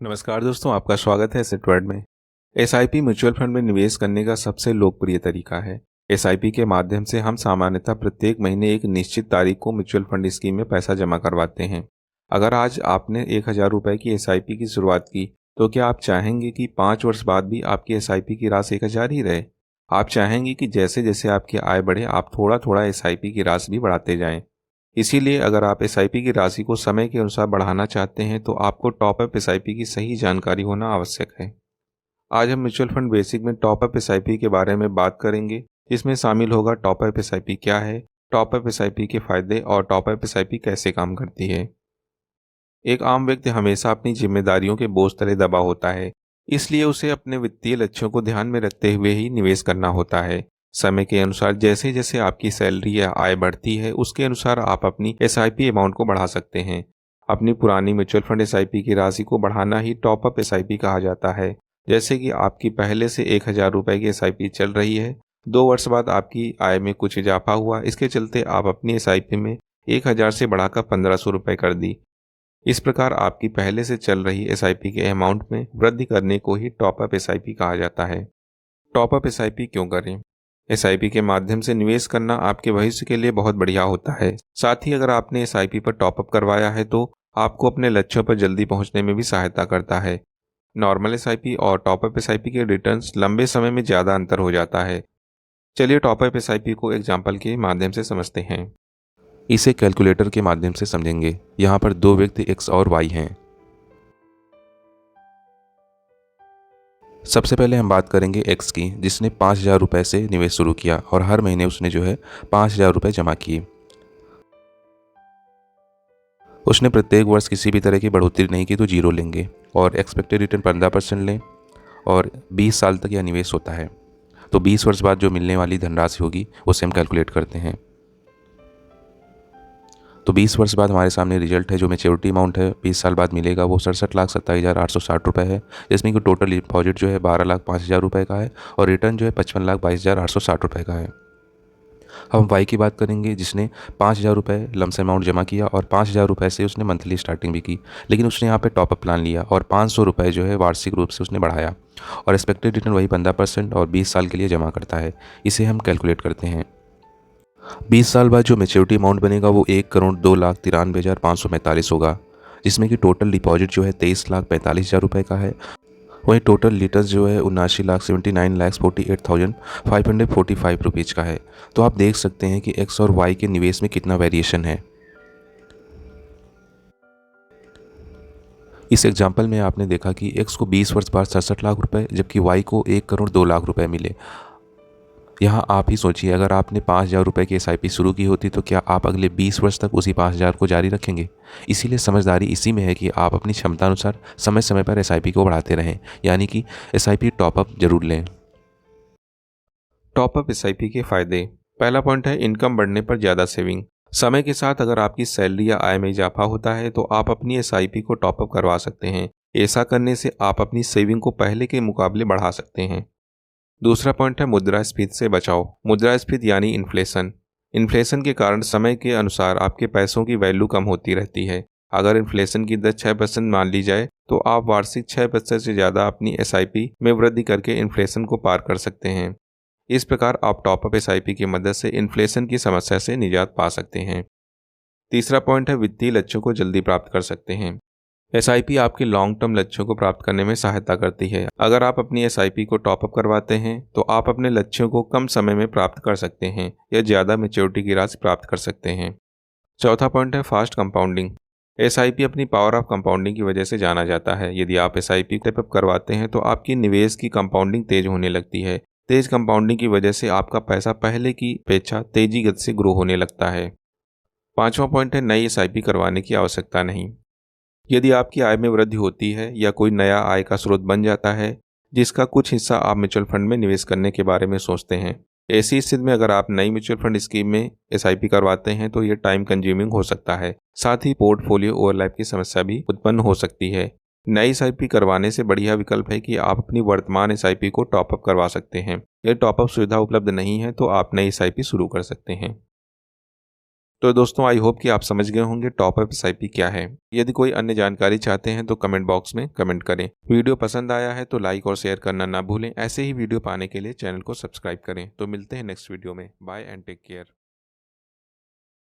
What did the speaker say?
नमस्कार दोस्तों, आपका स्वागत है एसेट वर्ल्ड में। एसआईपी म्यूचुअल फंड में निवेश करने का सबसे लोकप्रिय तरीका है। एसआईपी के माध्यम से हम सामान्यतः प्रत्येक महीने एक निश्चित तारीख को म्यूचुअल फंड स्कीम में पैसा जमा करवाते हैं। अगर आज आपने 1,000 रुपये की एसआईपी की शुरुआत की, तो क्या आप चाहेंगे कि 5 वर्ष बाद भी आपकी एसआईपी की राशि 1,000 ही रहे? आप चाहेंगे कि जैसे जैसे आपकी आय बढ़े, आप थोड़ा थोड़ा एसआईपी की राशि भी बढ़ाते जाएं। इसीलिए अगर आप एसआईपी की राशि को समय के अनुसार बढ़ाना चाहते हैं, तो आपको टॉपअप एसआईपी की सही जानकारी होना आवश्यक है। आज हम म्यूचुअल फंड बेसिक में टॉपअप एसआईपी के बारे में बात करेंगे, जिसमें शामिल होगा टॉपअप एसआईपी क्या है, टॉपअप एसआईपी के फायदे और टॉपअप एसआईपी कैसे काम करती है। एक आम व्यक्ति हमेशा अपनी जिम्मेदारियों के बोझ तले दबा होता है, इसलिए उसे अपने वित्तीय लक्ष्यों को ध्यान में रखते हुए ही निवेश करना होता है। समय के अनुसार जैसे जैसे आपकी सैलरी या आय बढ़ती है, उसके अनुसार आप अपनी एसआईपी अमाउंट को बढ़ा सकते हैं। अपनी पुरानी म्यूचुअल फंड एसआईपी की राशि को बढ़ाना ही टॉपअप एसआईपी कहा जाता है। जैसे कि आपकी पहले से 1,000 रुपये की एसआईपी चल रही है, 2 वर्ष बाद आपकी आय में कुछ इजाफा हुआ, इसके चलते आप अपनी एसआईपी में 1,000 से बढ़ाकर 1,500 रुपये कर दी। इस प्रकार आपकी पहले से चल रही एसआईपी के अमाउंट में वृद्धि करने को ही टॉपअप एसआईपी कहा जाता है। टॉपअप एसआईपी क्यों करें? एसआईपी के माध्यम से निवेश करना आपके भविष्य के लिए बहुत बढ़िया होता है। साथ ही अगर आपने एसआईपी पर टॉपअप करवाया है, तो आपको अपने लक्ष्यों पर जल्दी पहुंचने में भी सहायता करता है। नॉर्मल एसआईपी और टॉपअप एसआईपी के रिटर्न्स लंबे समय में ज़्यादा अंतर हो जाता है। चलिए टॉपअप एसआईपी को एग्जाम्पल के माध्यम से समझते हैं। इसे कैलकुलेटर के माध्यम से समझेंगे। यहाँ पर दो व्यक्ति एक्स और वाई हैं। सबसे पहले हम बात करेंगे एक्स की, जिसने 5,000 रुपये से निवेश शुरू किया और हर महीने उसने 5,000 रुपये जमा किए। उसने प्रत्येक वर्ष किसी भी तरह की बढ़ोतरी नहीं की तो जीरो लेंगे और एक्सपेक्टेड रिटर्न 15% लें और 20 साल तक यह निवेश होता है। तो 20 वर्ष बाद जो मिलने वाली धनराशि होगी उसे हम कैलकुलेट करते हैं। तो 20 वर्ष बाद हमारे सामने रिजल्ट है, जो मैच्योरिटी अमाउंट है 20 साल बाद मिलेगा वो 67,27,860 रुपये है, जिसमें कि टोटल डिपॉजिट 12,05,000 रुपये का है और रिटर्न 55,22,860 रुपये का है। हम वाई की बात करेंगे, जिसने 5,000 रुपये लमसम अमाउंट जमा किया और 5,000 रुपये से उसने मंथली स्टार्टिंग भी की, लेकिन उसने यहाँ पे टॉपअप प्लान लिया और 500 रुपये वार्षिक रूप से उसने बढ़ाया और एक्सपेक्टेड रिटर्न वही 15% और 20 साल के लिए जमा करता है। इसे हम कैलकुलेट करते हैं। 20 साल बाद जो मैच्योरिटी अमाउंट बनेगा वो 1,02,93,545 होगा, जिसमें कि टोटल डिपॉजिट 23,45,000 रुपये का है। वहीं टोटल रिटर्न 79,79,48,545 रुपीज़ का है। तो आप देख सकते हैं कि एक्स और वाई के निवेश में कितना वेरिएशन है। इस एग्जाम्पल में आपने देखा कि एक्स को 20 वर्ष बाद 67 लाख रुपए, जबकि वाई को 1,02,00,000 रुपए मिले। यहाँ आप ही सोचिए, अगर आपने 5,000 रुपये की एसआईपी शुरू की होती तो क्या आप अगले 20 वर्ष तक उसी 5,000 को जारी रखेंगे? इसीलिए समझदारी इसी में है कि आप अपनी क्षमता अनुसार समय समय पर एसआईपी को बढ़ाते रहें, यानी कि एसआईपी टॉपअप जरूर लें। टॉपअप एसआईपी के फायदे। पहला पॉइंट है इनकम बढ़ने पर ज़्यादा सेविंग। समय के साथ अगर आपकी सैलरी या आय में इजाफा होता है तो आप अपनी एसआईपी को टॉपअप करवा सकते हैं। ऐसा करने से आप अपनी सेविंग को पहले के मुकाबले बढ़ा सकते हैं। दूसरा पॉइंट है मुद्रास्फीति से बचाव। मुद्रास्फीति यानी इन्फ्लेशन। इन्फ्लेशन के कारण समय के अनुसार आपके पैसों की वैल्यू कम होती रहती है। अगर इन्फ्लेशन की दर 6% मान ली जाए तो आप वार्षिक 6% से ज़्यादा अपनी एसआईपी में वृद्धि करके इन्फ्लेशन को पार कर सकते हैं। इस प्रकार आप टॉपअप एसआईपी की मदद से इन्फ्लेशन की समस्या से निजात पा सकते हैं। तीसरा पॉइंट है वित्तीय लक्ष्यों को जल्दी प्राप्त कर सकते हैं। एसआईपी आपके लॉन्ग टर्म लक्ष्यों को प्राप्त करने में सहायता करती है। अगर आप अपनी एसआईपी को टॉपअप करवाते हैं तो आप अपने लक्ष्यों को कम समय में प्राप्त कर सकते हैं या ज़्यादा मैच्योरिटी की राशि प्राप्त कर सकते हैं। चौथा पॉइंट है फास्ट कंपाउंडिंग। एसआईपी अपनी पावर ऑफ कंपाउंडिंग की वजह से जाना जाता है। यदि आप एसआईपी टॉपअप करवाते हैं तो आपकी निवेश की कंपाउंडिंग तेज होने लगती है। तेज कंपाउंडिंग की वजह से आपका पैसा पहले की अपेक्षा तेजी गति से ग्रो होने लगता है। पांचवा पॉइंट है नई एसआईपी करवाने की आवश्यकता नहीं। यदि आपकी आय में वृद्धि होती है या कोई नया आय का स्रोत बन जाता है जिसका कुछ हिस्सा आप म्यूचुअल फंड में निवेश करने के बारे में सोचते हैं, ऐसी स्थिति में अगर आप नई म्यूचुअल फंड स्कीम में एसआईपी करवाते हैं तो ये टाइम कंज्यूमिंग हो सकता है। साथ ही पोर्टफोलियो ओवरलैप की समस्या भी उत्पन्न हो सकती है। नई एसआईपी करवाने से बढ़िया विकल्प है कि आप अपनी वर्तमान एसआईपी को टॉपअप करवा सकते हैं। यदि टॉपअप सुविधा उपलब्ध नहीं है तो आप नई एसआईपी शुरू कर सकते हैं। तो दोस्तों आई होप कि आप समझ गए होंगे टॉप अप एसआईपी क्या है। यदि कोई अन्य जानकारी चाहते हैं तो कमेंट बॉक्स में कमेंट करें। वीडियो पसंद आया है तो लाइक और शेयर करना ना भूलें। ऐसे ही वीडियो पाने के लिए चैनल को सब्सक्राइब करें। तो मिलते हैं नेक्स्ट वीडियो में। Bye and take care.